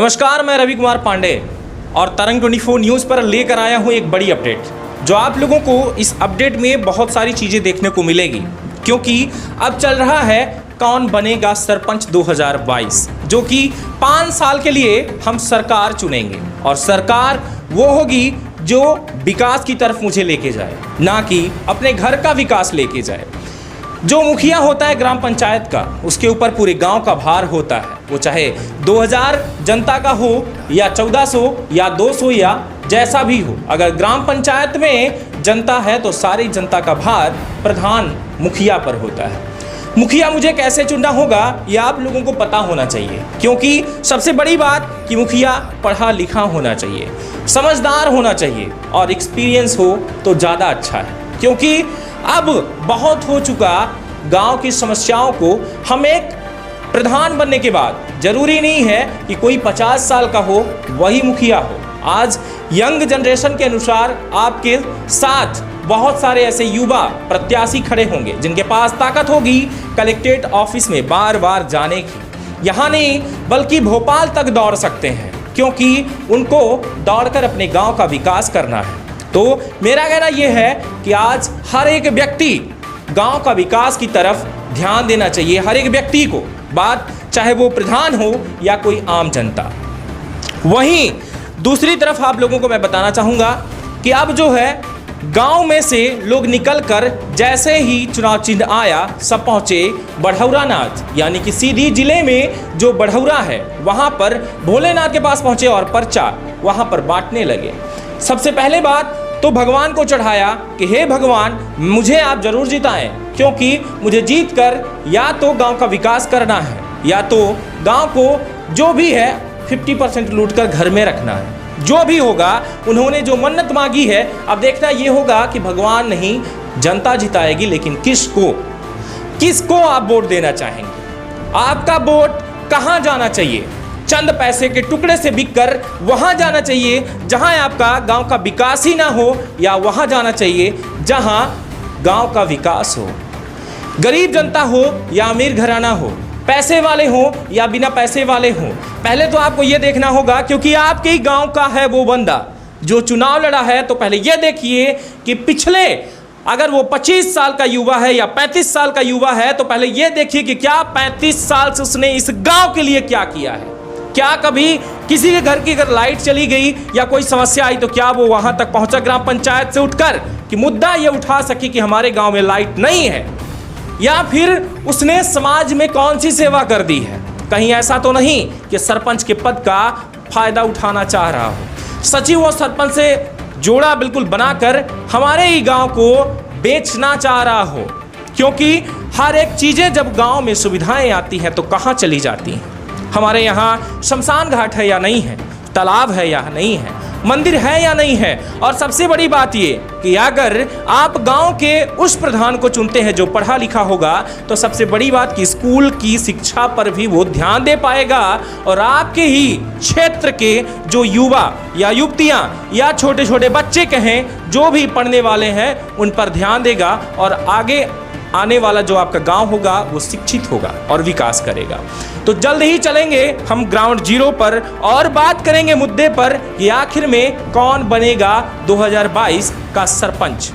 नमस्कार, मैं रवि कुमार पांडे और तरंग 24 न्यूज़ पर लेकर आया हूं एक बड़ी अपडेट, जो आप लोगों को इस अपडेट में बहुत सारी चीज़ें देखने को मिलेगी, क्योंकि अब चल रहा है कौन बनेगा सरपंच 2022, जो कि 5 साल के लिए हम सरकार चुनेंगे और सरकार वो होगी जो विकास की तरफ मुझे लेके जाए, ना कि अपने घर का विकास लेके जाए। जो मुखिया होता है ग्राम पंचायत का, उसके ऊपर पूरे गांव का भार होता है, वो चाहे 2000 जनता का हो या 1400 या 200 या जैसा भी हो। अगर ग्राम पंचायत में जनता है तो सारी जनता का भार प्रधान मुखिया पर होता है। मुखिया मुझे कैसे चुनना होगा यह आप लोगों को पता होना चाहिए, क्योंकि सबसे बड़ी बात कि मुखिया पढ़ा लिखा होना चाहिए, समझदार होना चाहिए और एक्सपीरियंस हो तो ज़्यादा अच्छा है, क्योंकि अब बहुत हो चुका गांव की समस्याओं को। हम एक प्रधान बनने के बाद जरूरी नहीं है कि कोई 50 साल का हो वही मुखिया हो। आज यंग जनरेशन के अनुसार आपके साथ बहुत सारे ऐसे युवा प्रत्याशी खड़े होंगे जिनके पास ताकत होगी कलेक्ट्रेट ऑफिस में बार बार जाने की। यहाँ नहीं बल्कि भोपाल तक दौड़ सकते हैं, क्योंकि उनको दौड़कर अपने गांव का विकास करना है। तो मेरा कहना यह है कि आज हर एक व्यक्ति गांव का विकास की तरफ ध्यान देना चाहिए, हर एक व्यक्ति को, बात चाहे वो प्रधान हो या कोई आम जनता। वहीं दूसरी तरफ आप लोगों को मैं बताना चाहूँगा कि अब जो है गांव में से लोग निकलकर जैसे ही चुनाव चिन्ह आया सब पहुँचे बढ़ौरा नाथ, यानी कि सीधी जिले में जो बढ़ौरा है वहाँ पर भोलेनाथ के पास पहुँचे और पर्चा वहाँ पर बांटने लगे। सबसे पहले बात तो भगवान को चढ़ाया कि हे भगवान, मुझे आप जरूर जिताएं, क्योंकि मुझे जीत कर या तो गांव का विकास करना है या तो गांव को जो भी है 50% लूट कर घर में रखना है। जो भी होगा, उन्होंने जो मन्नत मांगी है, अब देखना ये होगा कि भगवान नहीं जनता जिताएगी, लेकिन किसको आप वोट देना चाहेंगे। आपका वोट कहाँ जाना चाहिए? चंद पैसे के टुकड़े से बिककर वहां जाना चाहिए जहां आपका गांव का विकास ही ना हो, या वहां जाना चाहिए जहां गांव का विकास हो। गरीब जनता हो या अमीर घराना हो, पैसे वाले हो या बिना पैसे वाले हो, पहले तो आपको यह देखना होगा, क्योंकि आपके ही गांव का है वो बंदा जो चुनाव लड़ा है। तो पहले यह देखिए कि पिछले, अगर वो 25 साल का युवा है या 35 साल का युवा है, तो पहले यह देखिए कि क्या 35 साल से उसने इस गांव के लिए क्या किया है। क्या कभी किसी के घर की अगर लाइट चली गई या कोई समस्या आई तो क्या वो वहां तक पहुंचा ग्राम पंचायत से उठकर कि मुद्दा ये उठा सके कि हमारे गांव में लाइट नहीं है, या फिर उसने समाज में कौन सी सेवा कर दी है। कहीं ऐसा तो नहीं कि सरपंच के पद का फायदा उठाना चाह रहा हो, सचिव और सरपंच से जोड़ा बिल्कुल बनाकर हमारे ही गांव को बेचना चाह रहा हो, क्योंकि हर एक चीजें जब गांव में सुविधाएं आती हैं तो कहाँ चली जाती हैं। हमारे यहाँ शमशान घाट है या नहीं है, तालाब है या नहीं है, मंदिर है या नहीं है, और सबसे बड़ी बात ये कि अगर आप गांव के उस प्रधान को चुनते हैं जो पढ़ा लिखा होगा, तो सबसे बड़ी बात कि स्कूल की शिक्षा पर भी वो ध्यान दे पाएगा और आपके ही क्षेत्र के जो युवा या युवतियां या छोटे छोटे बच्चे कहें जो भी पढ़ने वाले हैं उन पर ध्यान देगा, और आगे आने वाला जो आपका गांव होगा वो शिक्षित होगा और विकास करेगा। तो जल्द ही चलेंगे हम ग्राउंड जीरो पर और बात करेंगे मुद्दे पर कि आखिर में कौन बनेगा 2022 का सरपंच।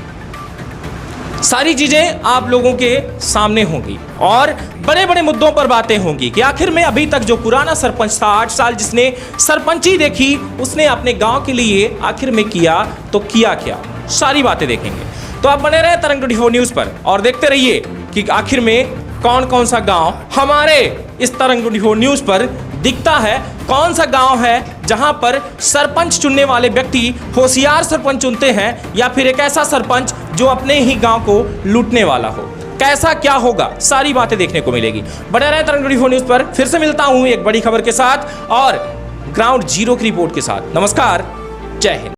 सारी चीजें आप लोगों के सामने होंगी और बड़े बड़े मुद्दों पर बातें होंगी कि आखिर में अभी तक जो पुराना सरपंच था, 8 साल जिसने सरपंची देखी, उसने अपने गांव के लिए आखिर में किया तो किया क्या, सारी बातें देखेंगे। तो आप बने रहे तरंग 24 न्यूज़ पर और देखते रहिए कि आखिर में कौन कौन सा गांव हमारे इस तरंग 24 न्यूज़ पर दिखता है, कौन सा गांव है जहां पर सरपंच चुनने वाले व्यक्ति होशियार सरपंच चुनते हैं, या फिर एक ऐसा सरपंच जो अपने ही गांव को लूटने वाला हो। कैसा क्या होगा, सारी बातें देखने को मिलेगी। बने रहे तरंग 24 न्यूज़ पर। फिर से मिलता हूं एक बड़ी खबर के साथ और ग्राउंड जीरो की रिपोर्ट के साथ। नमस्कार, जय हिंद।